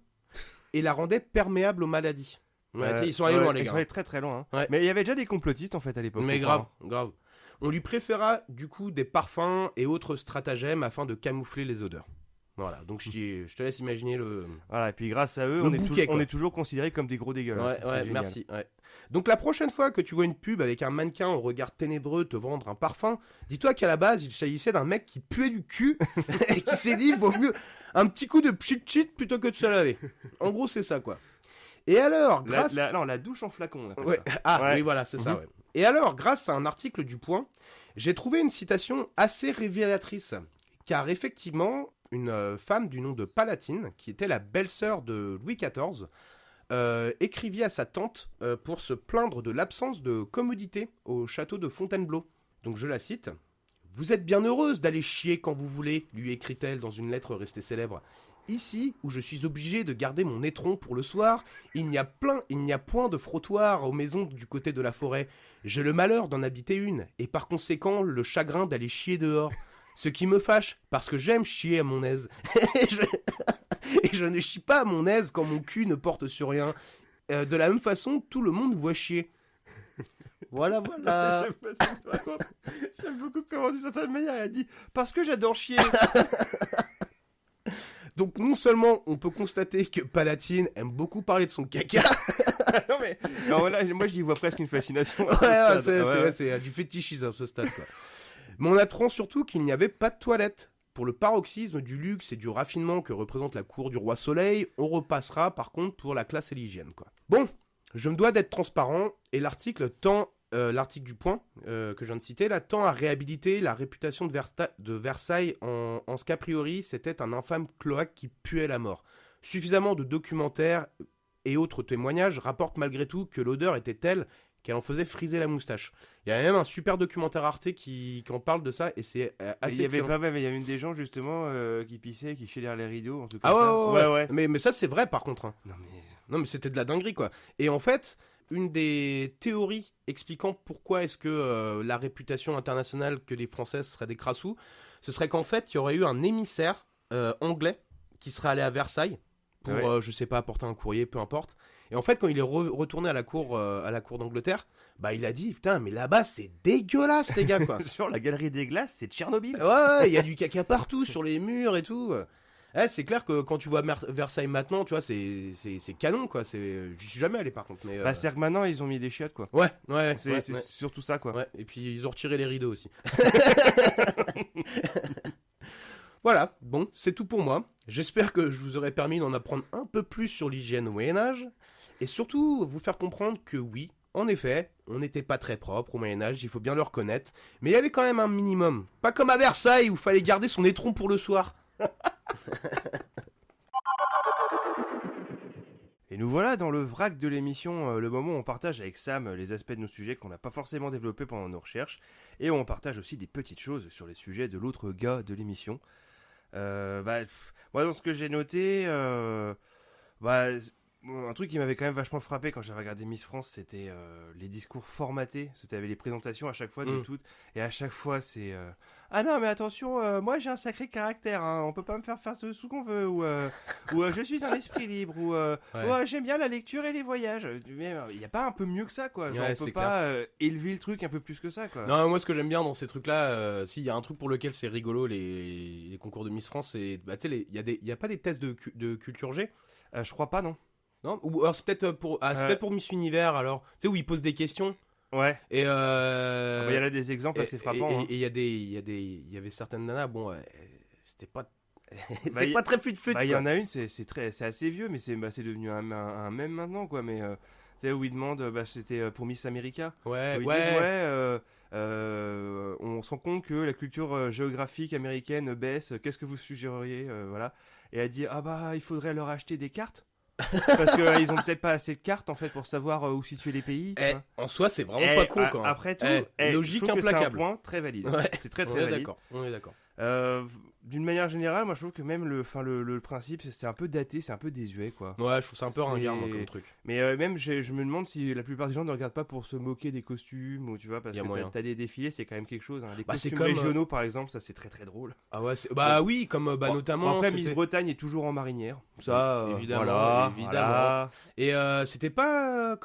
et la rendait perméable aux maladies. Ouais, tu sais, ils sont allés loin, les Ils gars. sont allés très très loin. Hein. Ouais. Mais il y avait déjà des complotistes en fait à l'époque. Mais je grave, crois, grave. On lui préféra du coup des parfums et autres stratagèmes afin de camoufler les odeurs. Voilà, donc je te laisse imaginer le... hein. Voilà, et puis grâce à eux, Le on bouquet, on quoi. est toujours considérés comme des gros dégueulasses. Ouais, C'est ouais, génial. merci. Ouais. Donc la prochaine fois que tu vois une pub avec un mannequin au regard ténébreux te vendre un parfum, dis-toi qu'à la base, il s'agissait d'un mec qui puait du cul et qui s'est dit, il vaut mieux un petit coup de pchit-chit plutôt que de se laver. En gros, c'est ça, quoi. Et alors, grâce... Non, la douche en flacon. on appelle Ouais. ça. Ah, Ouais. oui, voilà, c'est ça, Mhm. ouais. Et alors, grâce à un article du Point, j'ai trouvé une citation assez révélatrice. Car effectivement, une femme du nom de Palatine, qui était la belle-sœur de Louis XIV, écrivit à sa tante pour se plaindre de l'absence de commodité au château de Fontainebleau. Donc je la cite. « Vous êtes bien heureuse d'aller chier quand vous voulez, lui écrit-elle dans une lettre restée célèbre. Ici, où je suis obligé de garder mon étron pour le soir, il n'y a point de frottoir aux maisons du côté de la forêt. J'ai le malheur d'en habiter une, et par conséquent le chagrin d'aller chier dehors. Ce qui me fâche, parce que j'aime chier à mon aise. Et je ne chie pas à mon aise quand mon cul ne porte sur rien. De la même façon, tout le monde voit chier. » Voilà, voilà. J'aime beaucoup comment d'une certaine manière elle a dit parce que j'adore chier. Donc non seulement on peut constater que Palatine aime beaucoup parler de son caca. Non mais non, là, moi j'y vois presque une fascination. à ce Ouais, stade. c'est du fétichisme à ce stade, quoi. Mais on apprend surtout qu'il n'y avait pas de toilette. Pour le paroxysme du luxe et du raffinement que représente la cour du roi Soleil, on repassera par contre pour la classe et l'hygiène, quoi. Bon, je me dois d'être transparent, et l'article du Point, que je viens de citer, là, tend à réhabiliter la réputation de Versailles en ce qu'a priori c'était un infâme cloaque qui puait la mort. Suffisamment de documentaires et autres témoignages rapportent malgré tout que l'odeur était telle qu'elle en faisait friser la moustache. Il y a même un super documentaire Arte qui en parle de ça, et c'est assez Il y avait excellent. pas même, il y avait des gens justement qui pissaient, qui chiaient derrière les rideaux, en tout cas. Ah ça. ouais. Mais ça c'est vrai par contre. Hein. Non mais c'était de la dinguerie, quoi. Et en fait, une des théories expliquant pourquoi est-ce que la réputation internationale que les Françaises seraient des crassous, ce serait qu'en fait, il y aurait eu un émissaire anglais qui serait allé à Versailles pour, Ouais. je sais pas, apporter un courrier, peu importe. Et en fait, quand il est retourné à la cour d'Angleterre, bah il a dit, putain, mais là-bas, c'est dégueulasse, les gars, quoi. genre la galerie des glaces, c'est Tchernobyl. Ouais, il y a du caca partout, sur les murs et tout. C'est clair que quand tu vois Versailles maintenant, tu vois, c'est canon, quoi. J'y suis jamais allé, par contre. Mais, Bah c'est-à-dire que maintenant ils ont mis des chiottes quoi. ouais. C'est ouais. surtout ça quoi. Ouais, et puis ils ont retiré les rideaux aussi. Voilà, bon, c'est tout pour moi. J'espère que je vous aurai permis d'en apprendre un peu plus sur l'hygiène au Moyen-Âge. Et surtout, vous faire comprendre que oui, en effet, on n'était pas très propre au Moyen-Âge, il faut bien le reconnaître. Mais il y avait quand même un minimum. Pas comme à Versailles où il fallait garder son étron pour le soir. Et nous voilà dans le vrac de l'émission, le moment où on partage avec Sam les aspects de nos sujets qu'on n'a pas forcément développés pendant nos recherches, et où on partage aussi des petites choses sur les sujets de l'autre gars de l'émission. Moi dans ce que j'ai noté, un truc qui m'avait quand même vachement frappé quand j'avais regardé Miss France, c'était les discours formatés. C'était avec les présentations à chaque fois de toutes, et à chaque fois c'est ah non mais attention, moi j'ai un sacré caractère, hein, on peut pas me faire ce qu'on veut, ou je suis un esprit libre, ou ouais, j'aime bien la lecture et les voyages. Mais il y a pas un peu mieux que ça quoi, genre Ouais, on peut c'est pas élever le truc un peu plus que ça quoi. Non, moi ce que j'aime bien dans ces trucs-là, s'il y a un truc pour lequel c'est rigolo, les concours de Miss France, c'est, bah, tu sais, il y a pas des tests de culture G. Je crois pas non. Non, ou alors c'est peut-être pour Miss Univers alors, tu sais où ils posent des questions. Ouais. Et Il y a là des exemples assez frappants. Et il y avait certaines nanas, bon, c'était pas Bah, pas très fut. Il y en a une, c'est assez vieux, mais c'est devenu un mème maintenant quoi. Mais tu sais où ils demandent, c'était pour Miss America. Ouais, où ils disent, on se rend compte que la culture géographique américaine baisse. Qu'est-ce que vous suggéreriez, voilà. Et elle dit il faudrait leur acheter des cartes. Parce qu'ils ont peut-être pas assez de cartes en fait pour savoir où situer les pays. tu vois. En soi, c'est vraiment pas con quand même. Après tout, logique je trouve que implacable. c'est un point très valide. Ouais, C'est très on très est valide. d'accord. On est d'accord. D'une manière générale, moi je trouve que même le principe, c'est un peu daté, c'est un peu désuet, quoi. Ouais, je trouve ça un peu C'est- ringard, moi, comme truc. Mais même, je me demande si la plupart des gens ne regardent pas pour se moquer des costumes, ou tu vois, parce Y a que moyen. t'as des défilés, c'est quand même quelque chose. Hein. Les Bah, c'est costumes comme, régionaux, par exemple, ça c'est très très drôle. Ah ouais, bah oui, comme Bon, notamment. après, c'était- Miss Bretagne est toujours en marinière. Ça, Évidemment, voilà, évidemment. voilà. Et c'était pas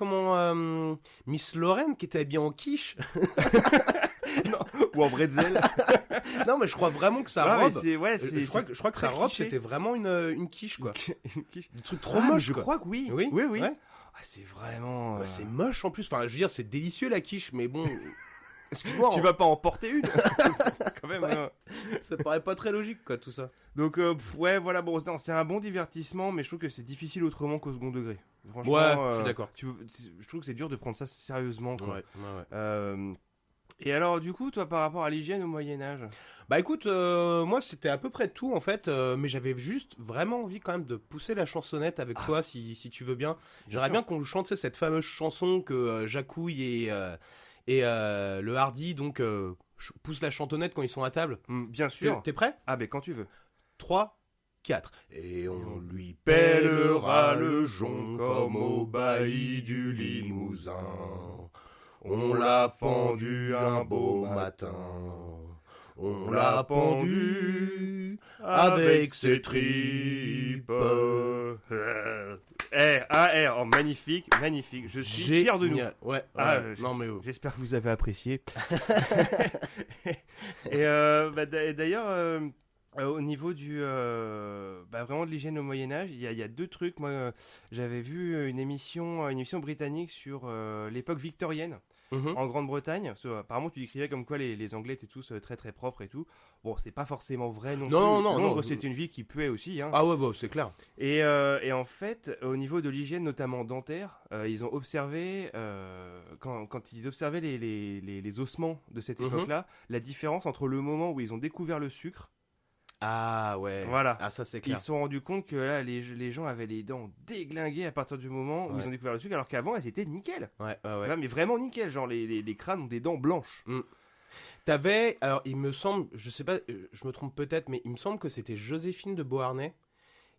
Miss Lorraine qui était habillée en quiche. Ou en bretzel. Non, mais je crois vraiment que sa Ah, mais robe. c'est, ouais, c'est, Je crois que sa très robe cliché. c'était vraiment une quiche quoi. Une quiche. Des trucs trop Ah, mais moches. je quoi. crois que oui. Oui, oui. ouais. Ah, c'est vraiment. Ouais, c'est moche en plus. Enfin, je veux dire, c'est délicieux la quiche, mais bon. Excuse-moi. Tu vas pas en porter une quand même. Ouais. Ça paraît pas très logique quoi tout ça. Donc ouais, voilà, bon, c'est un bon divertissement, mais je trouve que c'est difficile autrement qu'au second degré. Franchement, Ouais, je suis d'accord. Je trouve que c'est dur de prendre ça sérieusement, quoi. Ouais. Et alors, du coup, toi, par rapport à l'hygiène au Moyen-Âge, Bah écoute, moi c'était à peu près tout en fait, mais j'avais juste vraiment envie quand même de pousser la chansonnette avec toi si tu veux bien. J'aimerais sûr. bien qu'on chante tu sais, cette fameuse chanson que Jacouille et le Hardy donc poussent la chantonnette quand ils sont à table. bien sûr. T'es prêt? Ah, ben quand tu veux. 3, 4. Et on lui pèlera pèlera le le jonc jonc comme au bailli du Limousin. On l'a pendu un beau matin. On l'a pendu avec ses tripes. Oh, magnifique, magnifique. Je suis fier de nous. Génial. Ouais, Ah, ouais. Non mais oh. J'espère que vous avez apprécié. Et d'ailleurs, au niveau du vraiment de l'hygiène au Moyen Âge, il y a deux trucs. Moi, j'avais vu une émission britannique sur l'époque victorienne. Mhm. En Grande-Bretagne, parce que, apparemment tu décrivais comme quoi les Anglais étaient tous très très propres et tout. Bon, c'est pas forcément vrai non plus. Non, Londres, non. c'était une ville qui puait aussi. Hein. Ah ouais, bah, c'est clair. Et en fait, au niveau de l'hygiène, notamment dentaire, ils ont observé, quand ils observaient les ossements de cette Mhm. époque-là, la différence entre le moment où ils ont découvert le sucre. Ah ouais. Voilà. Ah ça c'est Ils clair. se sont rendus compte que là, les gens avaient les dents déglinguées à partir du moment où Ouais. ils ont découvert le sucre, alors qu'avant, elles étaient nickel. Ouais. Voilà, mais vraiment nickel. Genre, les crânes ont des dents blanches. T'avais, alors il me semble, je sais pas, je me trompe peut-être, mais il me semble que c'était Joséphine de Beauharnais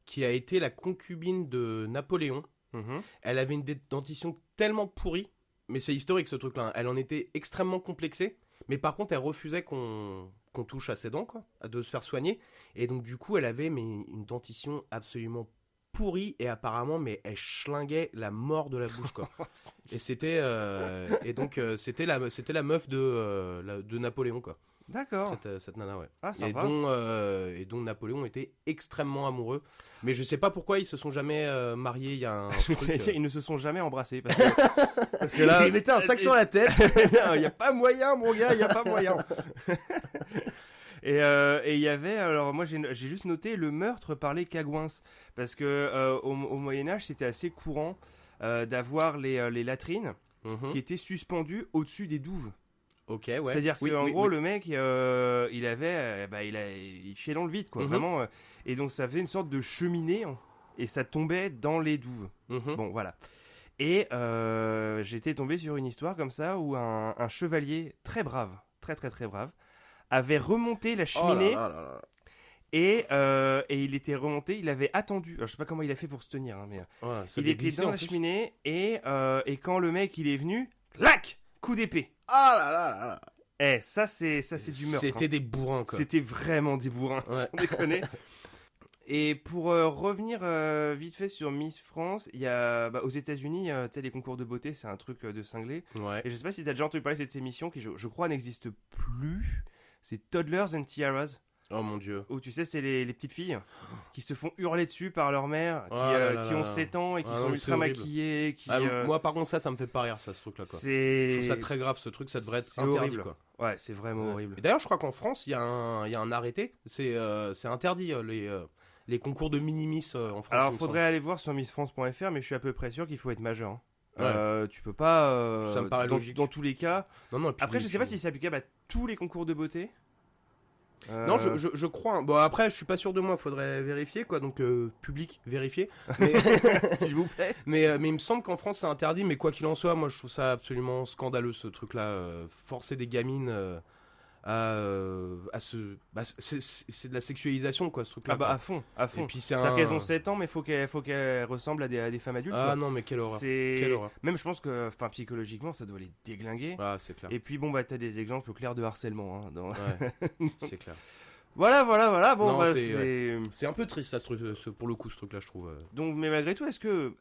qui a été la concubine de Napoléon. Mhm. Elle avait une dentition tellement pourrie, mais c'est historique ce truc-là. Hein. Elle en était extrêmement complexée, mais par contre elle refusait qu'on touche à ses dents, quoi, de se faire soigner. Et donc du coup elle avait une dentition absolument pourrie et apparemment mais elle schlinguait la mort de la bouche quoi. Et c'était c'était la meuf de Napoléon quoi. D'accord. Cette nana ouais. Ah, Et sympa. dont Napoléon était extrêmement amoureux. Mais je sais pas pourquoi ils se sont jamais mariés. Il y a un truc. Ils ne se sont jamais embrassés. Parce que là, Il mettait un sac sur la tête. il n'y a pas moyen, mon gars, il n'y a pas moyen. Et il y avait, alors moi j'ai juste noté le meurtre par les cagouins. Parce que au Moyen-Âge, c'était assez courant d'avoir les latrines Mhm. qui étaient suspendues au-dessus des douves. Ok, ouais. C'est-à-dire Oui, qu'en oui, gros, oui. le mec, il chiait dans le vide, quoi, Mhm. vraiment. Et donc, ça faisait une sorte de cheminée, et ça tombait dans les douves. Mhm. Bon, voilà. Et j'étais tombé sur une histoire comme ça, où un chevalier très brave, très très très brave, avait remonté la Oh là cheminée, là là là. et il était remonté, il avait attendu. Alors, je sais pas comment il a fait pour se tenir, hein, mais Ouais, ça il devait était glisser, dans en la plus. cheminée, et quand le mec, il est venu, clac, coup d'épée. Ah là là là là. Ça c'est du meurtre. C'était hein. des bourrins quoi. C'était vraiment des bourrins, Ouais. sans déconner. Et pour revenir vite fait sur Miss France, il y a aux États-Unis, tu sais, les concours de beauté, c'est un truc de cinglé. Ouais. Et je sais pas si tu as déjà entendu parler de cette émission qui, je crois, n'existe plus. C'est Toddlers and Tiaras, Oh mon dieu. où tu sais, c'est les petites filles qui se font hurler dessus par leur mère, Oh là là qui là ont là. 7 ans et qui Ah sont non, mais ultra c'est horrible. maquillées. Moi par contre ça me fait pas rire ça ce truc là quoi. Je C'est trouve ça très grave ce truc, ça devrait être c'est interdit horrible. quoi. Ouais, c'est vraiment Ouais. horrible. Et d'ailleurs je crois qu'en France il y a un arrêté, c'est interdit les concours de mini-miss en France. Alors, il me faudrait aller voir sur missfrance.fr, mais je suis à peu près sûr qu'il faut être majeur. Hein. Ouais. Tu peux pas. Ça me paraît logique. Dans tous les cas. semble. Non, et puis- Après, je sais pas si c'est applicable à tous les concours de beauté. Non, je crois. Bon, après, je suis pas sûr de moi, faudrait vérifier, quoi. Donc, public, vérifier. Mais, S'il vous plaît. mais il me semble qu'en France, c'est interdit. Mais quoi qu'il en soit, moi, je trouve ça absolument scandaleux, ce truc-là. Forcer des gamines c'est de la sexualisation, quoi, ce truc-là. Ah bah quoi. à fond, à fond. Et puis c'est C'est-à-dire un... qu'elles ont 7 ans, mais faut qu'elles ressemblent à des femmes adultes. Ah quoi. non, mais quelle horreur. C'est... Quelle horreur. Même je pense que psychologiquement, ça doit les déglinguer. Ah, c'est clair. Et puis bon, bah t'as des exemples clairs de harcèlement. Hein, dans... Ouais, c'est clair. Voilà. Bon, Non, bah, c'est- C'est un peu triste, ça, pour le coup, ce truc-là, je trouve. Donc, mais malgré tout, est-ce que,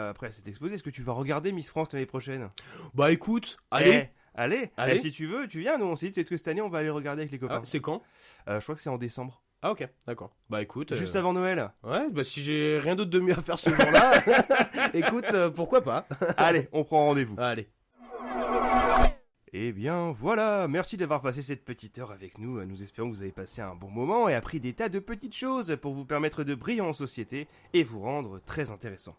après cet exposé, est-ce que tu vas regarder Miss France l'année prochaine? Bah écoute, allez. Allez. Allez. Si tu veux, tu viens. Nous, on s'est dit peut-être que cette année, on va aller regarder avec les copains. Ah, c'est quand? Je crois que c'est en décembre. Ah ok, d'accord. Bah écoute... Juste avant Noël. Ouais, bah si j'ai rien d'autre de mieux à faire ce jour-là, écoute, pourquoi pas. Allez, on prend rendez-vous. Allez. Eh bien voilà, merci d'avoir passé cette petite heure avec nous. Nous espérons que vous avez passé un bon moment et appris des tas de petites choses pour vous permettre de briller en société et vous rendre très intéressant.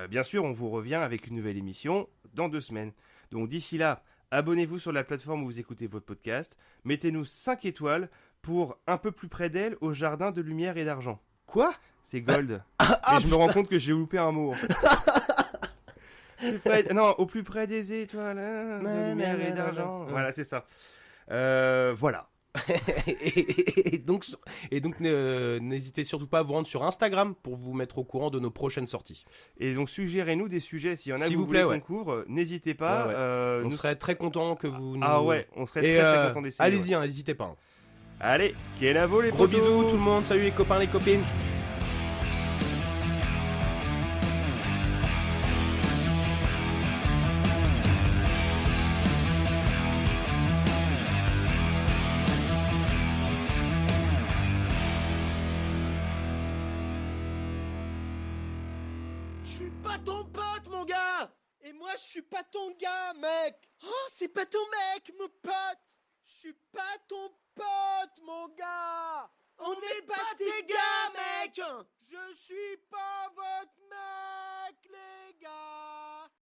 Bien sûr, on vous revient avec une nouvelle émission dans 2 semaines. Donc d'ici là, abonnez-vous sur la plateforme où vous écoutez votre podcast, mettez-nous 5 étoiles pour Un peu plus près d'elle au jardin de lumière et d'argent. Quoi? C'est Gold. Et je me rends compte que j'ai loupé un mot. En fait. Non, au plus près des étoiles, hein, de lumière et d'argent. Voilà, c'est ça. Voilà. et donc n'hésitez surtout pas à vous rendre sur Instagram pour vous mettre au courant de nos prochaines sorties. Et donc suggérez-nous des sujets, s'il y en a S'il que vous vous voulez plaît, qu'on couvre, n'hésitez pas. Ouais, ouais. On nous serait très content que vous nous... Ah ouais, on serait Et très content d'essayer. allez-y, hein, n'hésitez pas. Hein. Allez, Kenavo les Gros potos. bisous tout le monde, salut les copains, les copines. Je suis pas ton pote, mon gars! Et moi, je suis pas ton gars, mec! Oh, c'est pas ton mec, mon pote! Je suis pas ton pote, mon gars! On n'est pas tes gars, mec! Je suis pas votre